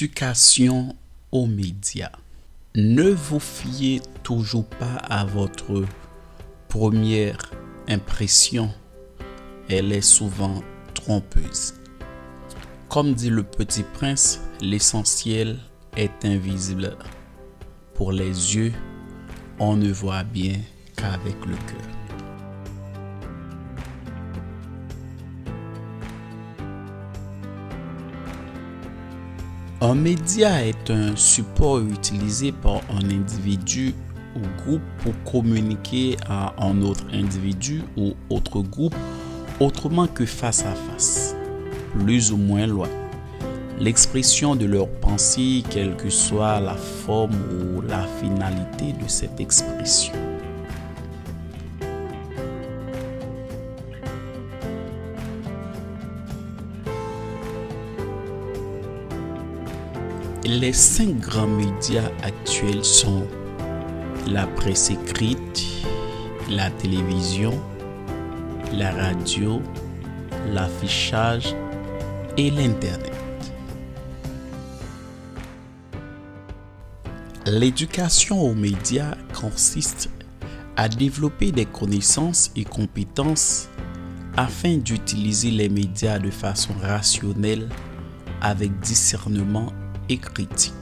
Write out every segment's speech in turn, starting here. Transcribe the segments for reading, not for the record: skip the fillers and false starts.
L'éducation aux médias. Ne vous fiez toujours pas à votre première impression. Elle est souvent trompeuse. Comme dit le Petit Prince, l'essentiel est invisible. Pour les yeux, on ne voit bien qu'avec le cœur. Un média est un support utilisé par un individu ou groupe pour communiquer à un autre individu ou autre groupe autrement que face à face, plus ou moins loin. L'expression de leurs pensées, quelle que soit la forme ou la finalité de cette expression. Les 5 grands médias actuels sont la presse écrite, la télévision, la radio, l'affichage et l'Internet. L'éducation aux médias consiste à développer des connaissances et compétences afin d'utiliser les médias de façon rationnelle avec discernement et critique.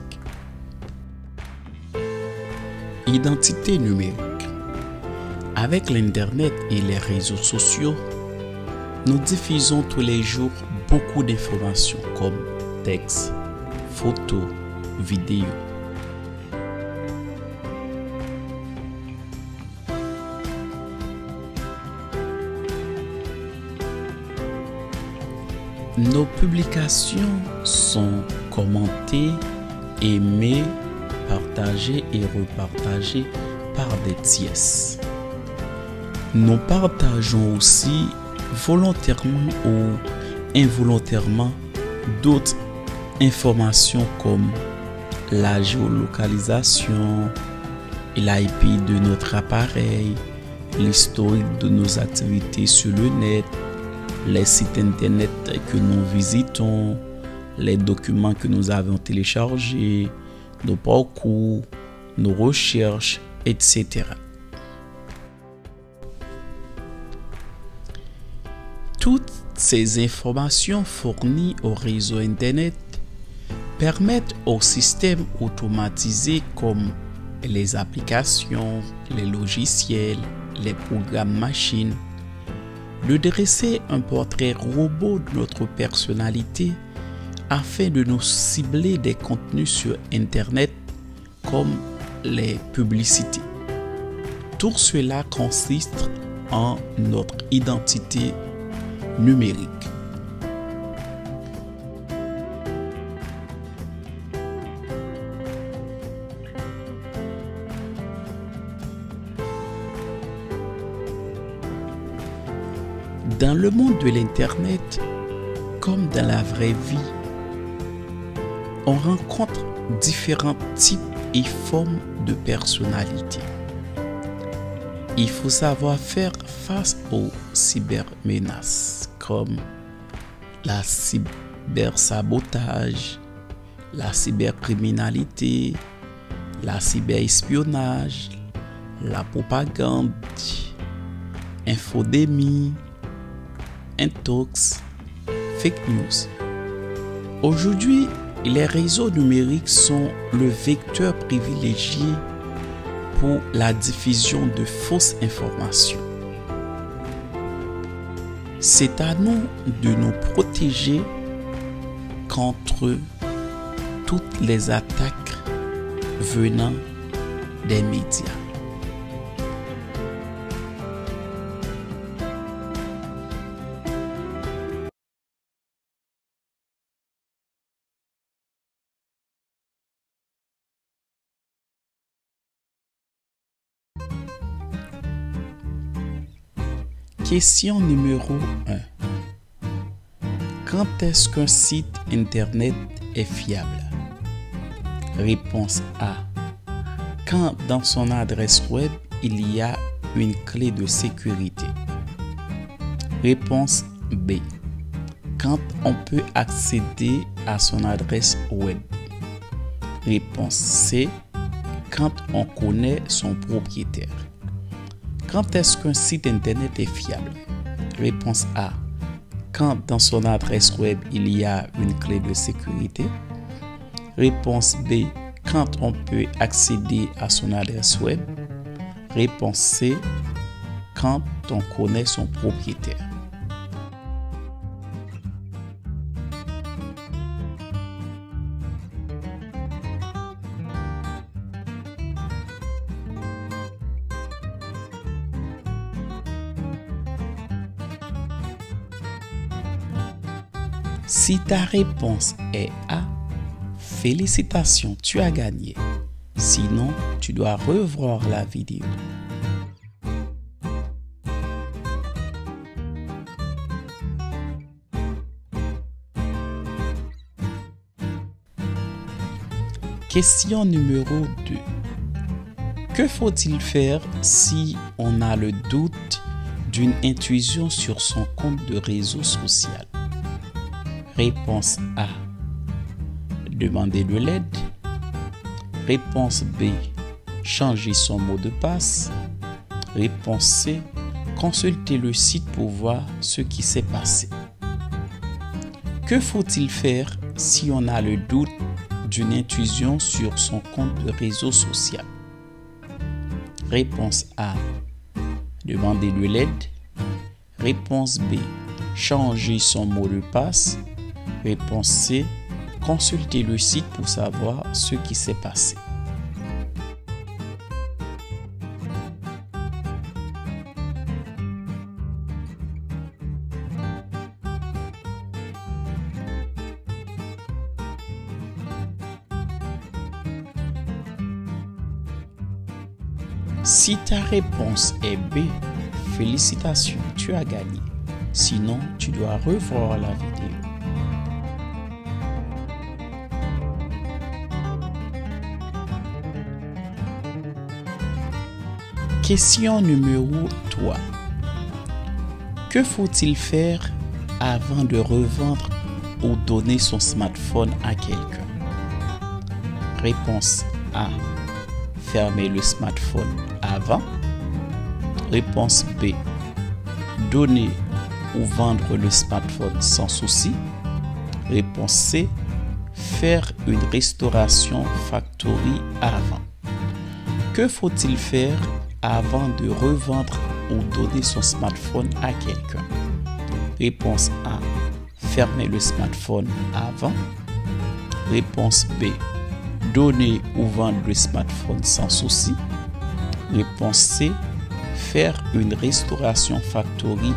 Identité numérique. Avec l'Internet et les réseaux sociaux, nous diffusons tous les jours beaucoup d'informations comme textes, photos, vidéos. Nos publications sont commentées, aimées, partagées et repartagées par des tiers. Nous partageons aussi volontairement ou involontairement d'autres informations comme la géolocalisation, l'IP de notre appareil, l'historique de nos activités sur le net, les sites internet que nous visitons, les documents que nous avons téléchargés, nos parcours, nos recherches, etc. Toutes ces informations fournies au réseau internet permettent au système automatisé comme les applications, les logiciels, les programmes machines de dresser un portrait robot de notre personnalité afin de nous cibler des contenus sur Internet comme les publicités. Tout cela consiste en notre identité numérique. Dans le monde de l'Internet, comme dans la vraie vie, on rencontre différents types et formes de personnalités. Il faut savoir faire face aux cybermenaces comme la cybersabotage, la cybercriminalité, la cyberespionnage, la propagande, infodémie, intox, fake news. Aujourd'hui, les réseaux numériques sont le vecteur privilégié pour la diffusion de fausses informations. C'est à nous de nous protéger contre toutes les attaques venant des médias. Question numéro 1. Quand est-ce qu'un site internet est fiable? Réponse A. Quand dans son adresse web, il y a une clé de sécurité. Réponse B. Quand on peut accéder à son adresse web. Réponse C. Quand on connaît son propriétaire. Quand est-ce qu'un site internet est fiable? Réponse A. Quand dans son adresse web il y a une clé de sécurité. Réponse B. Quand on peut accéder à son adresse web. Réponse C. Quand on connaît son propriétaire. Si ta réponse est A, félicitations, tu as gagné. Sinon, tu dois revoir la vidéo. Question numéro 2. Que faut-il faire si on a le doute d'une intrusion sur son compte de réseau social? Réponse A. Demander de l'aide. Réponse B. Changer son mot de passe. Réponse C. Consulter le site pour voir ce qui s'est passé. Que faut-il faire si on a le doute d'une intrusion sur son compte de réseau social? Réponse A. Demander de l'aide. Réponse B. Changer son mot de passe. Réponse C. Consulter le site pour savoir ce qui s'est passé. Si ta réponse est B, félicitations, tu as gagné. Sinon, tu dois revoir la vidéo. Question numéro 3. Que faut-il faire avant de revendre ou donner son smartphone à quelqu'un? Réponse A. Fermer le smartphone avant. Réponse B. Donner ou vendre le smartphone sans souci. Réponse C. Faire une restauration factory avant. Que faut-il faire avant de revendre ou donner son smartphone à quelqu'un? Réponse A. Fermer le smartphone avant. Réponse B. Donner ou vendre le smartphone sans souci. Réponse C. Faire une restauration factory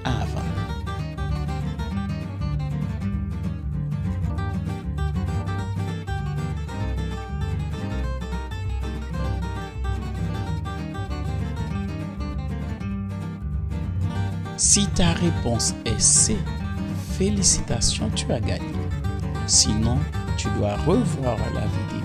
avant. Si ta réponse est C, félicitations, tu as gagné. Sinon, tu dois revoir la vidéo.